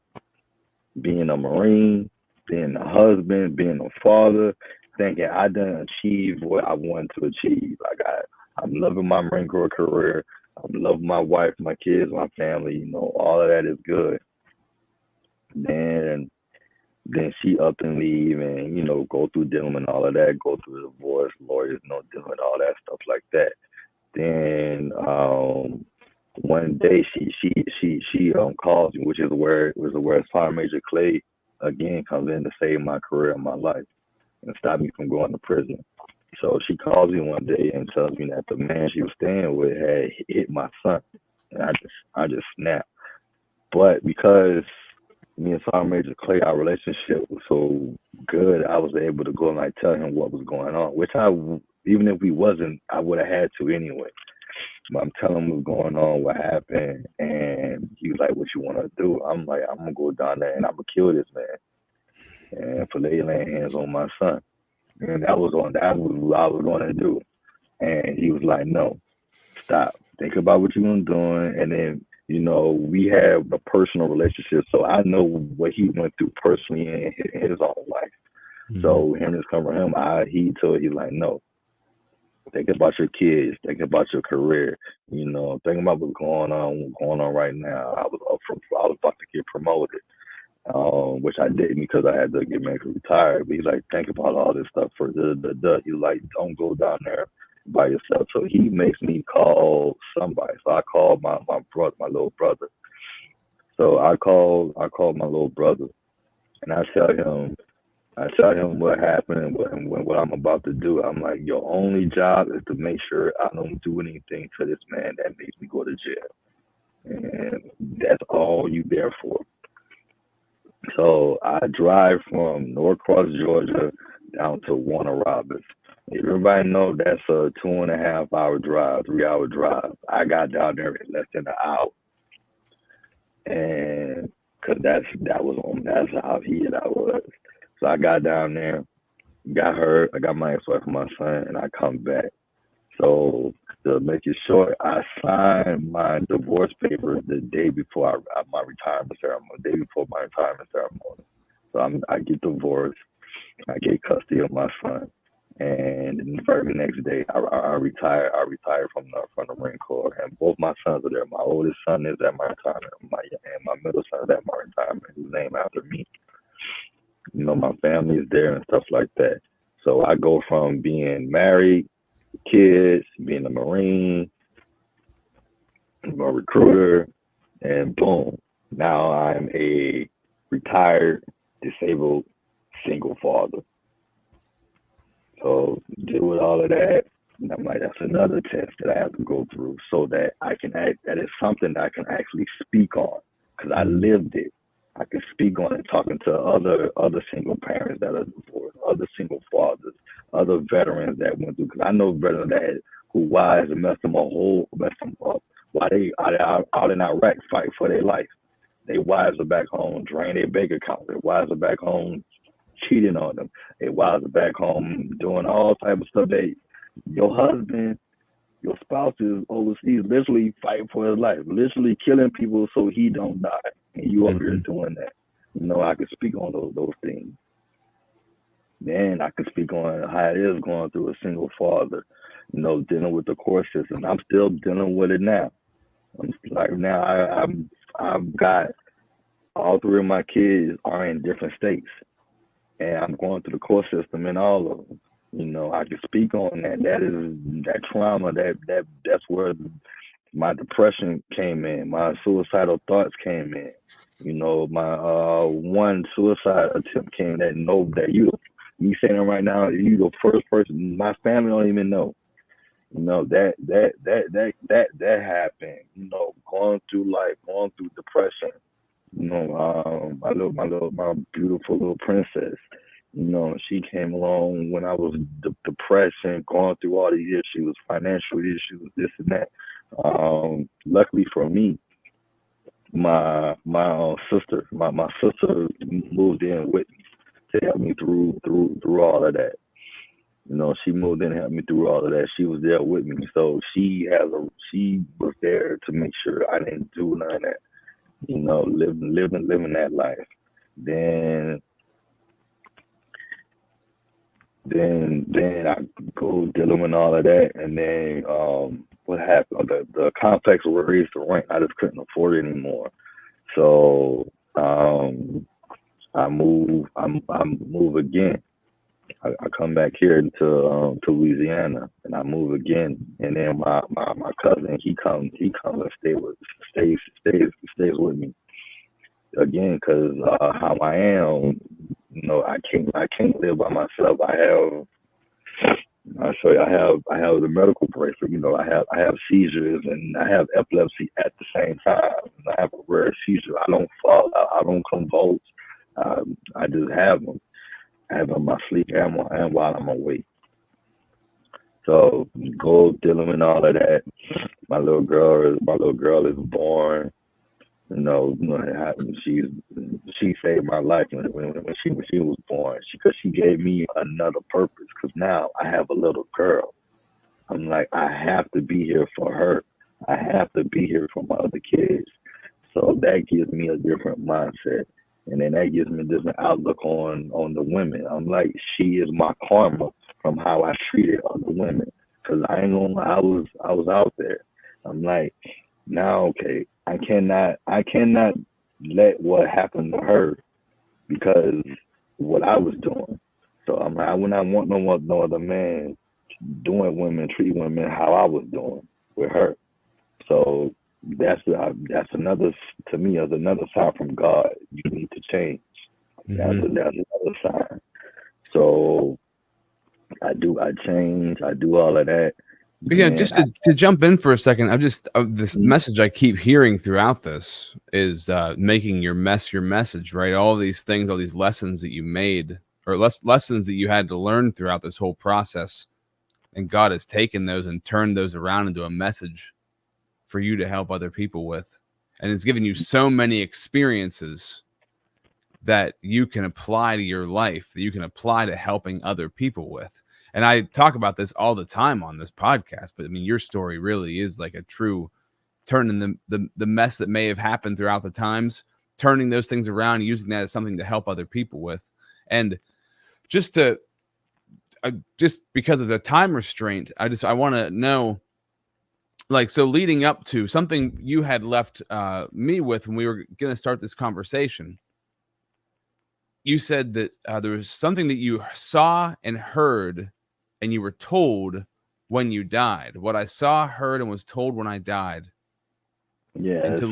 being a Marine, being a husband, being a father, thinking I done achieved what I wanted to achieve. I'm loving my Marine Corps career. I'm loving my wife, my kids, my family. All of that is good. Then she up and leave and go through dealing with all of that, go through divorce, lawyers, dealing with all that stuff like that. Then one day she calls me, which is where Sergeant Major Clay again comes in to save my career and my life and stop me from going to prison. So she calls me one day and tells me that the man she was staying with had hit my son, and I just snapped. But because me and Sergeant Major Clay, our relationship was so good, I was able to go and tell him what was going on, which even if we wasn't, I would have had to anyway. But I'm telling him what's going on, what happened, and he was like, "What you want to do?" I'm like, "I'm gonna go down there and I'm gonna kill this man, and for laying hands on my son." And that was what I was going to do. And he was like, "No, stop. Think about what you're doing." And then we have a personal relationship, so I know what he went through personally in his own life. Mm-hmm. So him just come from him. He's like, "No. Think about your kids. Think about your career. Think about what's going on right now." I was about to get promoted, which I didn't because I had to get medically retired. But he's like, "Think about all this stuff for He's like, "Don't go down there by yourself." So he makes me call somebody. So I called my little brother. So I called my little brother, and I tell him what happened and what I'm about to do. I'm like, "Your only job is to make sure I don't do anything to this man that makes me go to jail. And that's all you there for." So I drive from North Cross, Georgia, down to Warner Robins. Everybody know that's a 2.5-hour drive, 3-hour drive. I got down there in less than an hour, and cause that's how heated I was. So I got down there, got her, I got my ex-wife and my son, and I come back. So to make it short, I signed my divorce papers the day before my retirement ceremony. So I get divorced, I get custody of my son, and the very next day I retire. I retire from the Marine Corps, and both my sons are there. My oldest son is at my retirement, and my middle son is at my retirement. He's named after me. My family is there and stuff like that. So I go from being married, kids, being a Marine, a recruiter, and boom, now I'm a retired, disabled, single father. So deal with all of that. And I'm like, that's another test that I have to go through so that that is something that I can actually speak on because I lived it. I can speak on it, talking to other single parents that are divorced, other single fathers, other veterans that went through. Because I know veterans who wives messed them up while they out in Iraq fight for their life. Their wives are back home, drain their bank accounts. Their wives are back home cheating on them. Their wives are back home doing all type of stuff that your husband, your spouse is overseas, literally fighting for his life, literally killing people so he don't die. And you up here doing that. I can speak on those things. Then I can speak on how it is going through a single father, dealing with the court system. I'm still dealing with it now. I've got all 3 of my kids are in different states, and I'm going through the court system in all of them. I can speak on that. That is that trauma. That's where my depression came in, my suicidal thoughts came in. You know, my one suicide attempt came that know that you saying it right now, you the first person my family don't even know. You know, that happened. You know, going through life, going through depression. You know, my beautiful little princess. You know, she came along when I was depressed and going through all these issues, financial issues, this and that. Luckily for me, my sister, my sister moved in with me to help me through all of that. You know, she moved in and helped me through all of that. She was there with me, so she was there to make sure I didn't do none of that. You know, living that life. Then I go dealing with all of that, and then what happened? The complex raised the rent. I just couldn't afford it anymore, so I move again. I come back here to Louisiana, and I move again. And then my cousin, he comes and stays with me again, because how I am, you know, I can't live by myself. I have the medical breakthrough. You know, I have seizures and I have epilepsy at the same time. I have a rare seizure. I don't fall out. I don't convulse. I just have them. I have them in my sleep and while I'm awake. So go dealing with all of that. My little girl is born. You know, she saved my life when she was born. Because she gave me another purpose. Because now I have a little girl. I'm like, I have to be here for her. I have to be here for my other kids. So that gives me a different mindset. And then that gives me a different outlook on the women. I'm like, she is my karma from how I treated other women. Because I ain't gonna lie, I was out there. I'm like, now, okay, I cannot let what happened to her because what I was doing. So I'm like, I would not want no other man treating women how I was doing with her. So that's another, to me, as another sign from God. You need to change. That's another sign. So I change. I do all of that. But yeah, just to jump in for a second, this message I keep hearing throughout this is making your message, right? All these things, all these lessons that you made, or lessons that you had to learn throughout this whole process, and God has taken those and turned those around into a message for you to help other people with, and it's given you so many experiences that you can apply to your life, that you can apply to helping other people with. And I talk about this all the time on this podcast, but I mean, your story really is like a true turning the mess that may have happened throughout the times, turning those things around, using that as something to help other people with. And just because of the time restraint, I want to know, like, so leading up to something you had left me with when we were going to start this conversation, you said that there was something that you saw and heard and you were told when you died. What I saw, heard, and was told when I died. Yeah. And to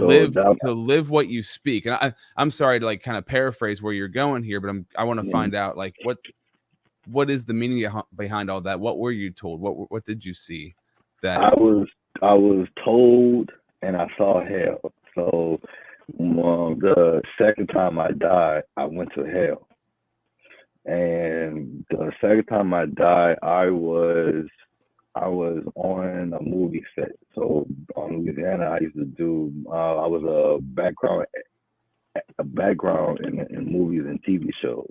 live what you speak. And I'm sorry to like kind of paraphrase where you're going here, but I want to find out like what is the meaning behind all that? What were you told? What did you see? That I was told, and I saw hell. So the second time I died, I went to hell. And the second time I died, I was on a movie set. So on Louisiana, I used to do. I was a background in movies and TV shows,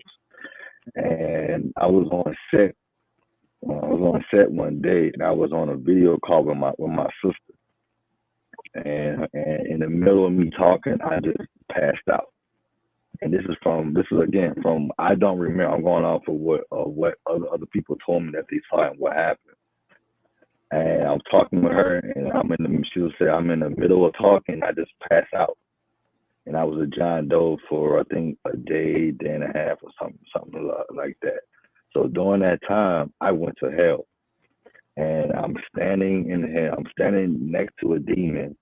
and I was on set. I was on set one day, and I was on a video call with my sister. And in the middle of me talking, I just passed out. And this is again from, I don't remember. I'm going off of what other people told me that they saw and what happened. And I was talking with her, and she would say I'm in the middle of talking, I just pass out. And I was a John Doe for I think a day and a half or something like that. So during that time, I went to hell. and I'm standing next to a demon.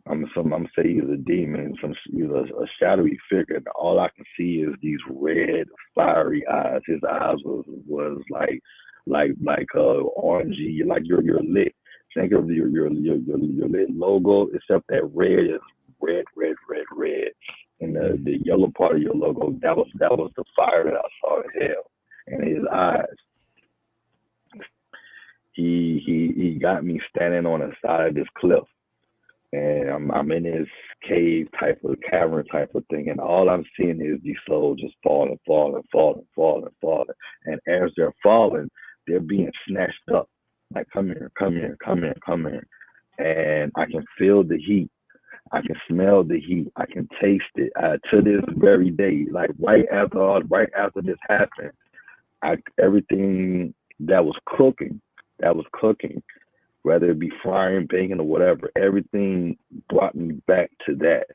I'm say he's a demon, he's a shadowy figure, and all I can see is these red, fiery eyes. His eyes was like orangey, like you're lit. Think of your lit logo, except that red is red, and the yellow part of your logo, that was the fire that I saw in hell. And his eyes, he got me standing on the side of this cliff, and I'm in this cavern type of thing, and all I'm seeing is these souls just falling, and as they're falling, they're being snatched up, like come here, and I can feel the heat. I can smell the heat. I can taste it. To this very day, like right after this happened, everything that was cooking, whether it be frying, baking, or whatever, everything brought me back to that.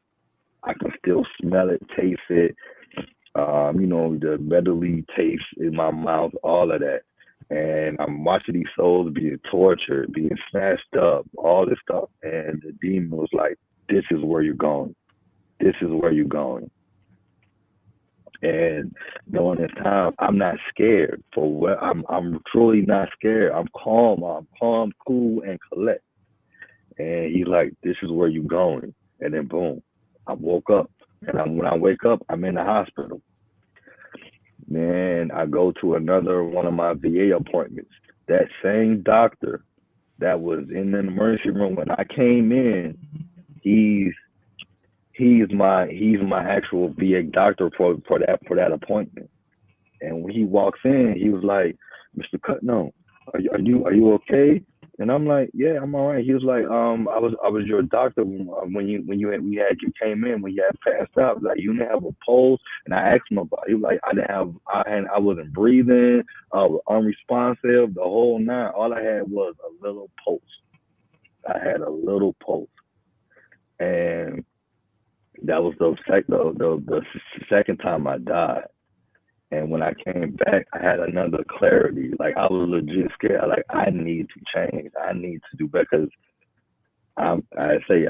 I can still smell it, taste it, the readily taste in my mouth, all of that. And I'm watching these souls being tortured, being snatched up, all this stuff. And the demon was like, this is where you're going. This is where you're going. And during this time, I'm not scared. For what I'm truly not scared. I'm calm, cool, and collect. And he's like, this is where you're going. And then boom, I woke up. And when I wake up, I'm in the hospital. Man, I go to another one of my VA appointments. That same doctor that was in the emergency room when I came in, he's my actual VA doctor for that appointment. And when he walks in, he was like, Mr. Cutno, are you okay? And I'm like, yeah, I'm all right. He was like, I was your doctor when you came in, when you had passed out. Like, you didn't have a pulse. And I asked him about it. He was like, I wasn't breathing, I was unresponsive, the whole nine. All I had was a little pulse. I had a little pulse. And that was the second time I died. And when I came back, I had another clarity. Like, I was legit scared. Like, I need to change. I need to do better, because I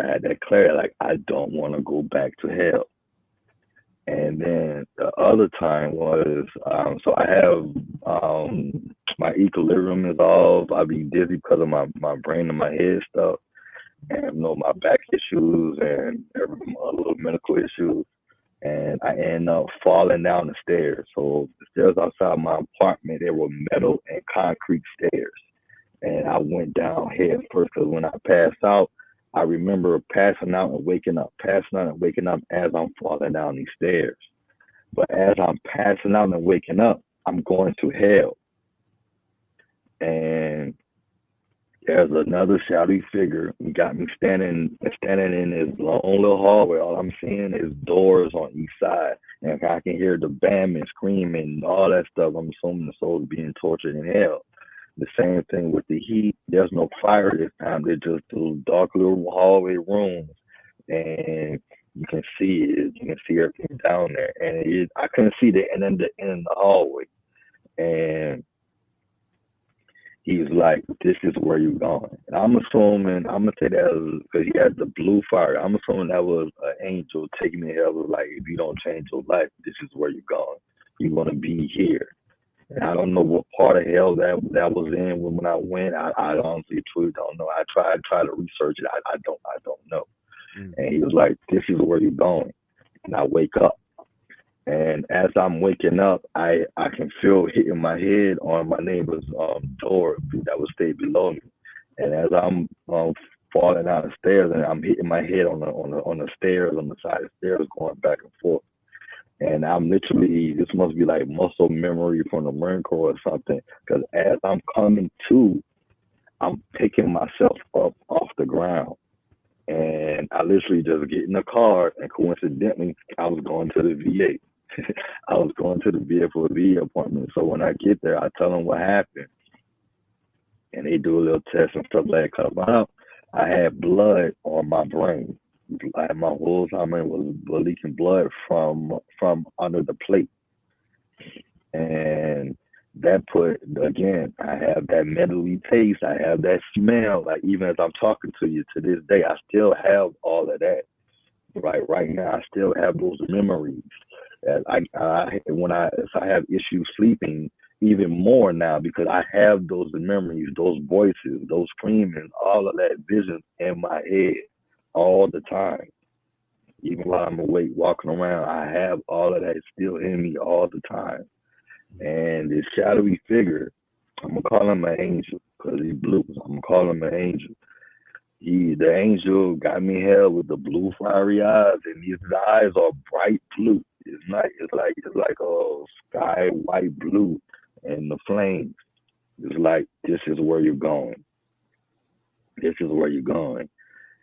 had that clarity. Like, I don't want to go back to hell. And then the other time was, so I have my equilibrium is off. I be dizzy because of my brain and my head stuff, and my back issues and little medical issues. And I ended up falling down the stairs. So the stairs outside my apartment, they were metal and concrete stairs. And I went down head first, because when I passed out, I remember passing out and waking up as I'm falling down these stairs. But as I'm passing out and waking up, I'm going to hell. And there's another shadowy figure who got me standing in this long little hallway. All I'm seeing is doors on each side, and I can hear the bandman screaming, all that stuff. I'm assuming the soul's being tortured in hell. The same thing with the heat. There's no fire this time. They're just little dark little hallway rooms, and you can see it. You can see everything down there, and I couldn't see the end of the hallway, and he's like, this is where you're going. And I'm assuming, I'm going to say that because he had the blue fire. I'm assuming that was an angel taking me to hell. Was like, if you don't change your life, this is where you're going. You're going to be here. And I don't know what part of hell that was in when I went. I honestly, truly don't know. I tried to research it. I don't know. And he was like, this is where you're going. And I wake up. And as I'm waking up, I can feel hitting my head on my neighbor's door that was stay below me. And as I'm falling down the stairs, and I'm hitting my head on the stairs, on the side of the stairs, going back and forth. And I'm literally, this must be like muscle memory from the Marine Corps or something, because as I'm coming to, I'm picking myself up off the ground. And I literally just get in the car, and coincidentally, I was going to the VA. I was going to the VA for a VA appointment. So when I get there, I tell them what happened. And they do a little test and stuff like that. I had blood on my brain. Like, my whole time was leaking blood from under the plate. And that put, again, I have that mentally taste, I have that smell. Like, even as I'm talking to you to this day, I still have all of that. Right now, I still have those memories. That if I have issues sleeping, even more now, because I have those memories, those voices, those screaming, all of that vision in my head all the time. Even while I'm awake, walking around, I have all of that still in me all the time. And this shadowy figure, I'm gonna call him an angel because he's blue. So I'm gonna call him an angel. The angel got me held with the blue fiery eyes, and his eyes are bright blue. It's like a sky white blue, and the flames. It's like, this is where you're going. This is where you're going.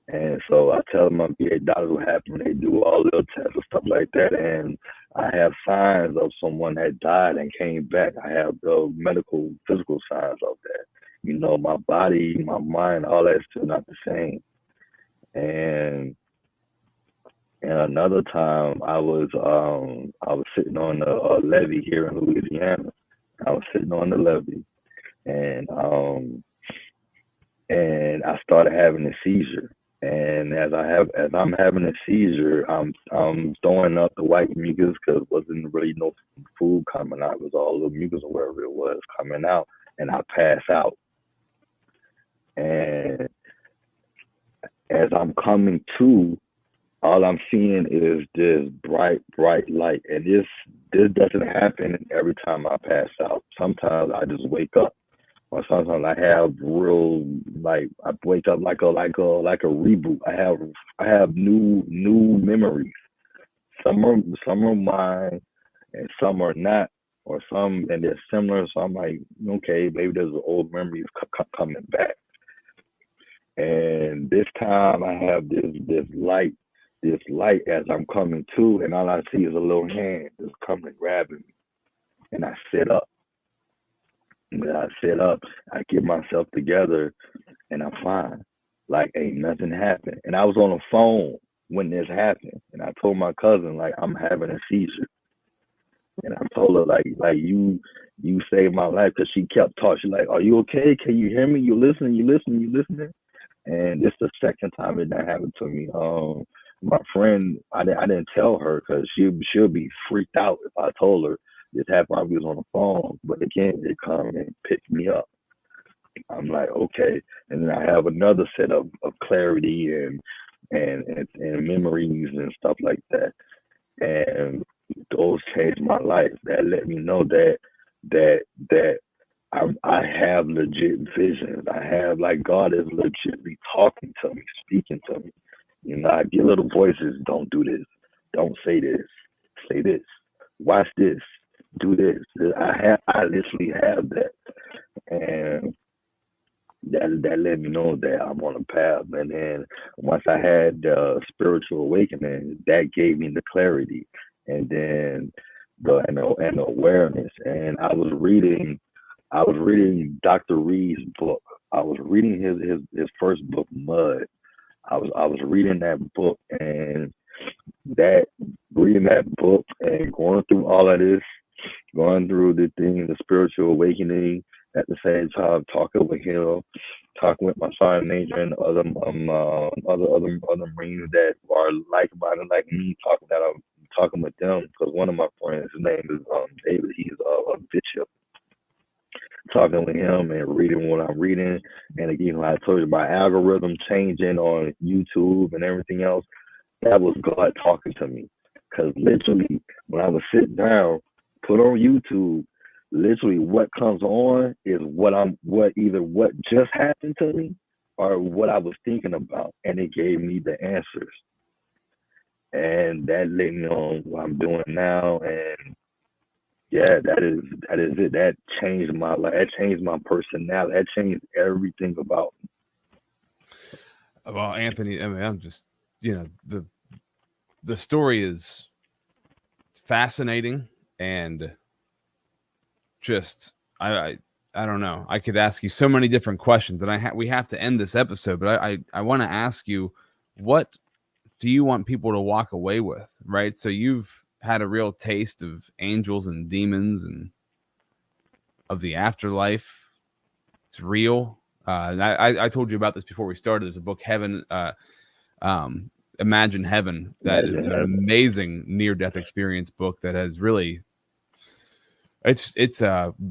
And so I tell my VA doctors what happened. They do all little tests and stuff like that. And I have signs of someone that died and came back. I have the medical, physical signs of that. You know, my body, my mind, all that's still not the same. And another time, I was sitting on a levee here in Louisiana. I was sitting on the levee, and I started having a seizure. And as I'm having a seizure, I'm throwing up the white mucus because wasn't really no food coming out. It was all the mucus or wherever it was coming out, and I pass out. And as I'm coming to, all I'm seeing is this bright light. And this doesn't happen every time I pass out. Sometimes I just wake up, or sometimes I have real, like, I wake up like a reboot. I have new memories. Some are mine, and some are not, or some, and they're similar. So I'm like, okay, maybe there's an old memories coming back. And this time I have this light as I'm coming to, and all I see is a little hand just coming grabbing me, and I sit up. When I sit up, I get myself together, and I'm fine. Like, ain't nothing happened. And I was on the phone when this happened, and I told my cousin, like, I'm having a seizure. And I told her, like you saved my life, because she kept talking. She's like, are you okay? Can you hear me? You listening? And this is the second time it done happened to me. My friend, I didn't tell her because she'll be freaked out if I told her this happened while we was on the phone. But again, they come and pick me up. I'm like, okay. And then I have another set of clarity and memories and stuff like that. And those changed my life. That let me know that I have legit visions. I have, like, God is legitimately talking to me, speaking to me. You know, I get little voices. Don't do this. Don't say this. Say this. Watch this. Do this. I literally have that, and that let me know that I'm on a path. And then once I had the spiritual awakening, that gave me the clarity, and then the awareness. And I was reading Dr. Reed's book. I was reading his first book, Mud. I was reading that book, and reading that book and going through all of this, going through the thing, the spiritual awakening, at the same time talking with him, talking with my sergeant major and other Marines that are like-minded like me, I'm talking with them, because one of my friends, his name is David. He's a bishop. Talking with him and reading what I'm reading, and again, like I told you, my algorithm changing on YouTube and everything else. That was God talking to me, because literally when I was sitting down, put on YouTube, literally what comes on is what just happened to me or what I was thinking about, and it gave me the answers, and that let me on what I'm doing now. And yeah, that is it. That changed my life. That changed my personality. That changed everything about me. Well, Anthony, I mean, I'm just, the story is fascinating, and just I don't know. I could ask you so many different questions, and we have to end this episode, but I want to ask you, what do you want people to walk away with, right? So you've had a real taste of angels and demons and of the afterlife. It's real. And I told you about this before we started. There's a book, Heaven, Imagine Heaven, that is an amazing near-death experience book that has really, it's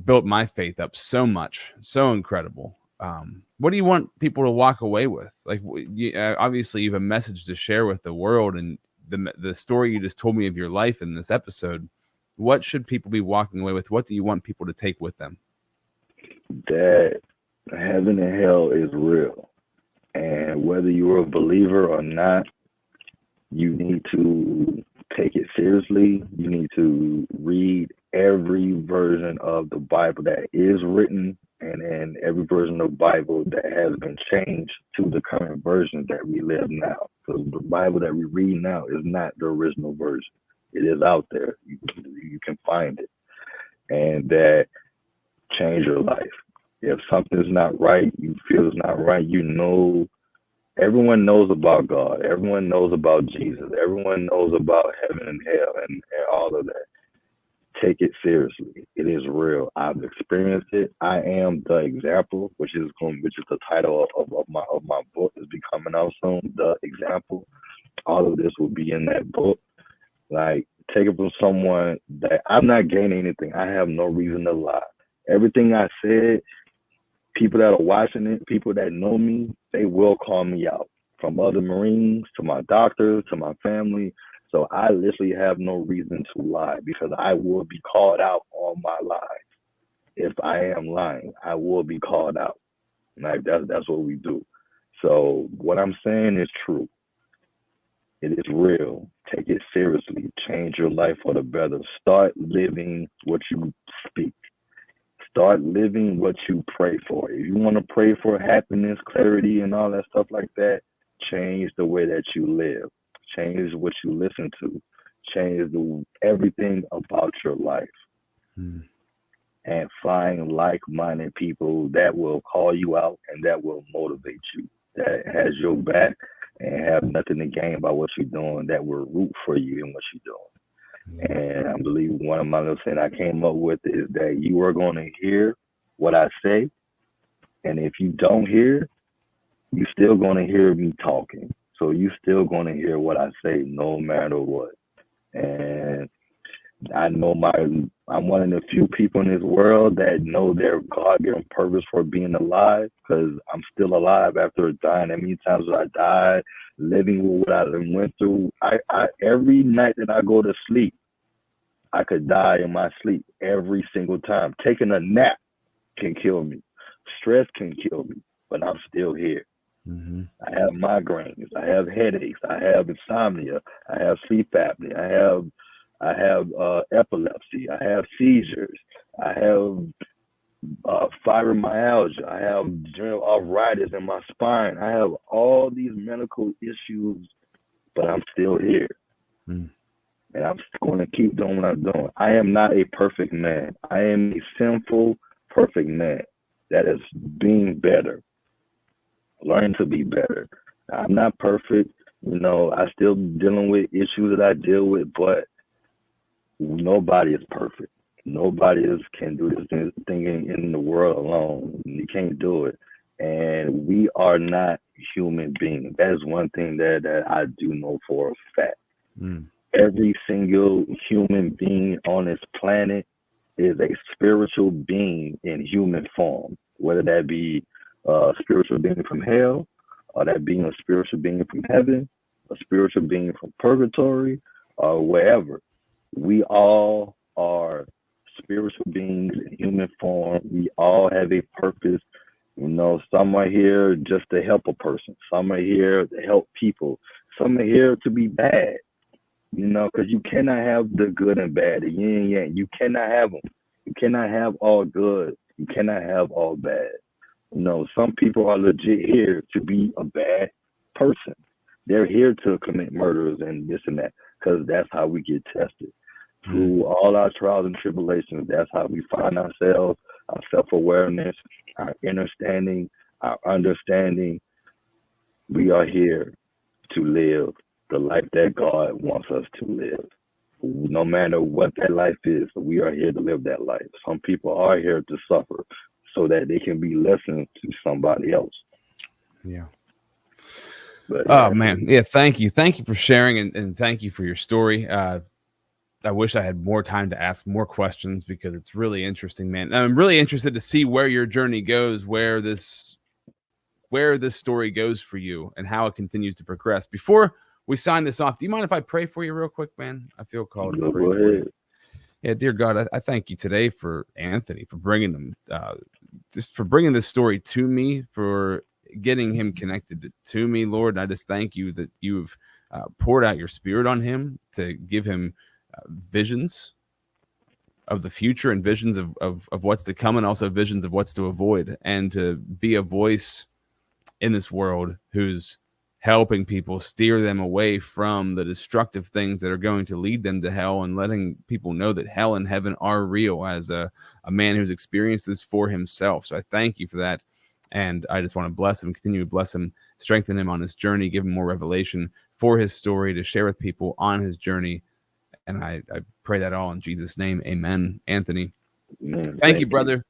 built my faith up so much, so incredible. What do you want people to walk away with? Like, obviously, you have a message to share with the world, and the story you just told me of your life in this episode. What should people be walking away with? What do you want people to take with them? That heaven and hell is real, and whether you're a believer or not, you need to take it seriously. You need to read every version of the Bible that is written, and every version of the Bible that has been changed to the current version that we live now. Because the Bible that we read now is not the original version. It is out there. You can find it. And that change your life. If something's not right, you feel it's not right, you know, everyone knows about God. Everyone knows about Jesus. Everyone knows about heaven and hell and all of that. Take it seriously. It is real. I've experienced it. I am the example, which is the title of my book is becoming out soon. The example. All of this will be in that book. Like, take it from someone that I'm not gaining anything. I have no reason to lie. Everything I said, people that are watching it, people that know me, they will call me out. From other Marines to my doctors to my family. So I literally have no reason to lie because I will be called out on my lies. If I am lying, I will be called out. Like that's what we do. So what I'm saying is true. It is real. Take it seriously. Change your life for the better. Start living what you speak. Start living what you pray for. If you want to pray for happiness, clarity, and all that stuff like that, change the way that you live. Change what you listen to. Change everything about your life. And find like-minded people that will call you out and that will motivate you, that has your back and have nothing to gain by what you're doing, that will root for you in what you're doing. And I believe one of my little things I came up with is that you are going to hear what I say. And if you don't hear, you're still going to hear me talking. So you're still going to hear what I say no matter what. And I know I'm one of the few people in this world that know their God-given purpose for being alive, because I'm still alive after dying. And many times I died, living with what I went through. I every night that I go to sleep, I could die in my sleep every single time. Taking a nap can kill me. Stress can kill me, but I'm still here. Mm-hmm. I have migraines. I have headaches. I have insomnia. I have sleep apnea. I have epilepsy. I have seizures. I have fibromyalgia. I have general arthritis in my spine. I have all these medical issues, but I'm still here. And I'm going to keep doing what I'm doing. I am not a perfect man. I am a sinful, perfect man that is being better. Learn to be better. I'm not perfect. You know, I still dealing with issues that I deal with, but nobody is perfect. Nobody can do this thing in the world alone. You can't do it. And we are not human beings. That is one thing that I do know for a fact. Every single human being on this planet is a spiritual being in human form, whether that be a spiritual being from hell, or that being a spiritual being from heaven, a spiritual being from purgatory, or wherever. We all are spiritual beings in human form. We all have a purpose. You know, some are here just to help a person. Some are here to help people. Some are here to be bad. You know, because you cannot have the good and bad, the yin and yang. You cannot have them. You cannot have all good. You cannot have all bad. You know, some people are legit here to be a bad person. They're here to commit murders and this and that, because that's how we get tested. Through all our trials and tribulations, that's how we find ourselves, our self-awareness, our understanding, our understanding. We are here to live the life that God wants us to live. no matter what that life is, we are here to live that life. Some people are here to suffer so that they can be lessons to somebody else. Yeah. But, oh man. Yeah. Thank you. Thank you for sharing, and thank you for your story. I wish I had more time to ask more questions because it's really interesting, man. And I'm really interested to see where your journey goes, where this story goes for you and how it continues to progress. Before we sign this off, do you mind if I pray for you real quick, man? I feel called to pray for you. Yeah, dear God, I thank you today for Anthony, for bringing him, just for bringing this story to me, for getting him connected to me, Lord. And I just thank you that you've poured out your spirit on him to give him visions of the future and visions of what's to come, and also visions of what's to avoid, and to be a voice in this world who's helping people steer them away from the destructive things that are going to lead them to hell, and letting people know that hell and heaven are real, as a man who's experienced this for himself. So I thank you for that. And I just want to bless him, continue to bless him, strengthen him on his journey, give him more revelation for his story to share with people on his journey. And I pray that all in Jesus' name. Amen. Anthony, thank you, brother.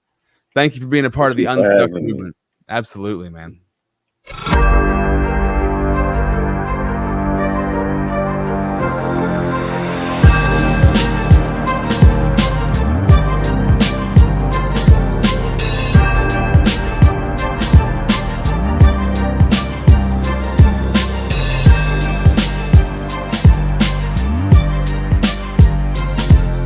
Thank you for being a part of the Unstuck movement. Absolutely, man.